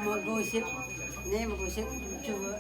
Mau gosip, nih mau gosip coba.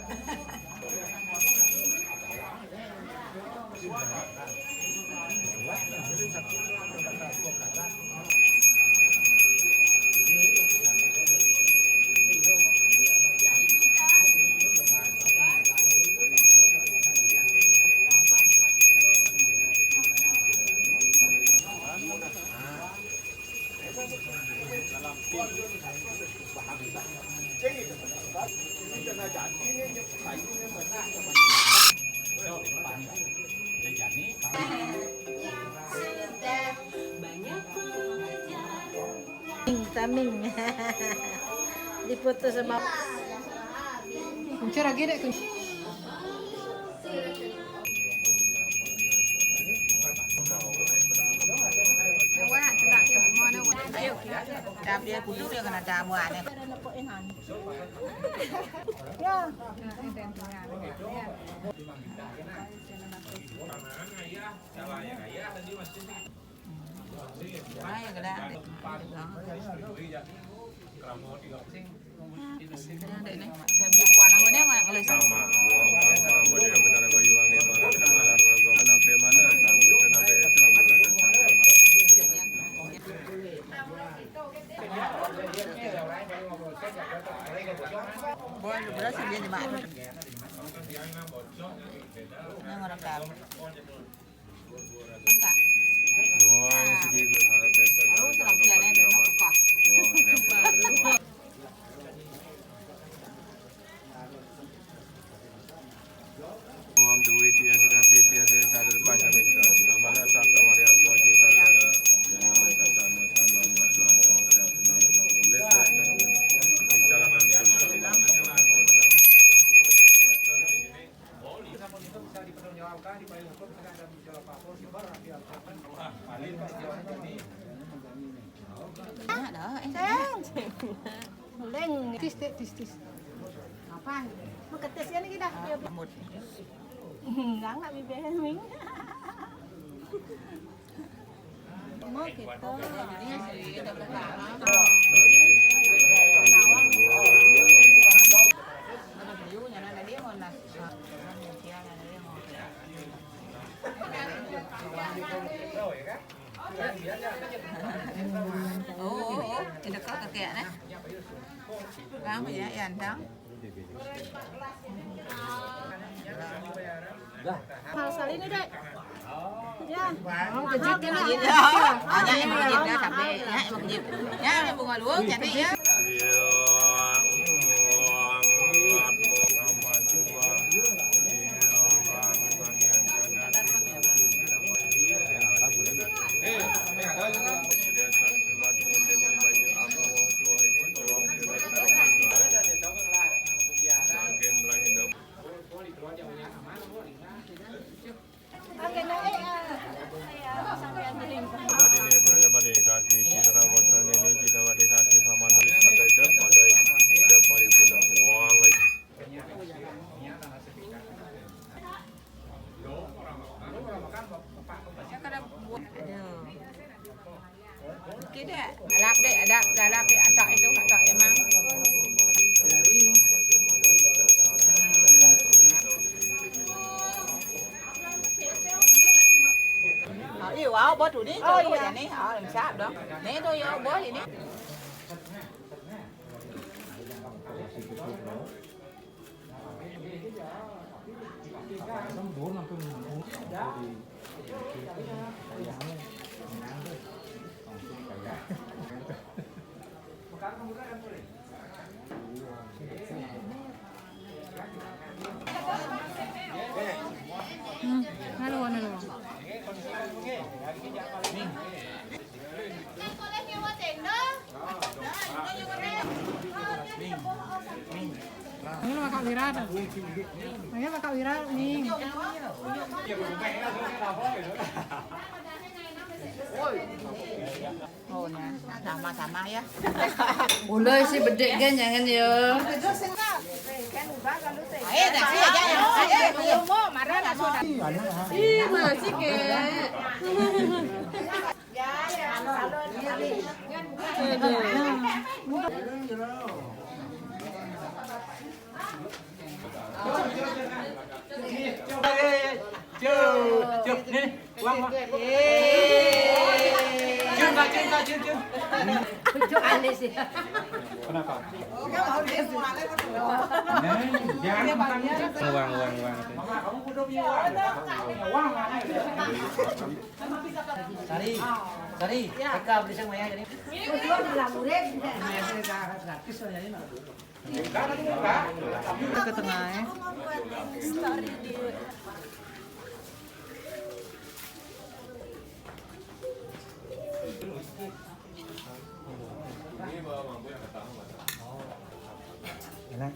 Taming diputus sama Kunci lagi deh kunci. Đạp đi, cút nước đi, còn là trà mùa này. Đấy, cái đó. Để này, thêm một quả nào nữa mà lời xong. Boleh berasa dia di mana? Yang orang kau. Enggak. Oh, selang dia ni dah nak kau. Om Dewi Tiasa dan Tiasa Sada Depan Kami Kita Sudah Mana Sabta Waria Tua Juta Sada Jangan Kata Masalah Masalah Orang Saya Pernah Boleh Bicara Mantul Salam Leng tis. Apaan? Mau ketes ya nih kita. Một. Gắng lại bibir mình. Mau kita. Tidak kau kakek nak? Kamu ya, yang tahu. Hal sali ini dek. Ya. Mau kejit kan? Kejit dah. Hanya yang kejit dah sampai. Ya, mau kejit. Ya, yang bunga luang cantik ya. Kaki citra watan ini tidak ada kaki sama nulis ada dep pada dep paripurna wang lagi. Kita adap deh, atak itu atak emang. Yêu áo bớt rồi đi, cho tôi nhà này, làm sao đó, nè tôi yêu bớt gì đi. Halo. Ini mah Kak Wira dah. Ini mah Kak Wira nih. Oh nah, sama-sama ya. Boleh sih bedek kan jangan ya. Ayo dah sih aja ya. Ayo mau marah dah sudah. Ih masih ke. Dari, mereka beli sama ya jadi. Ke tengah ya. Enak.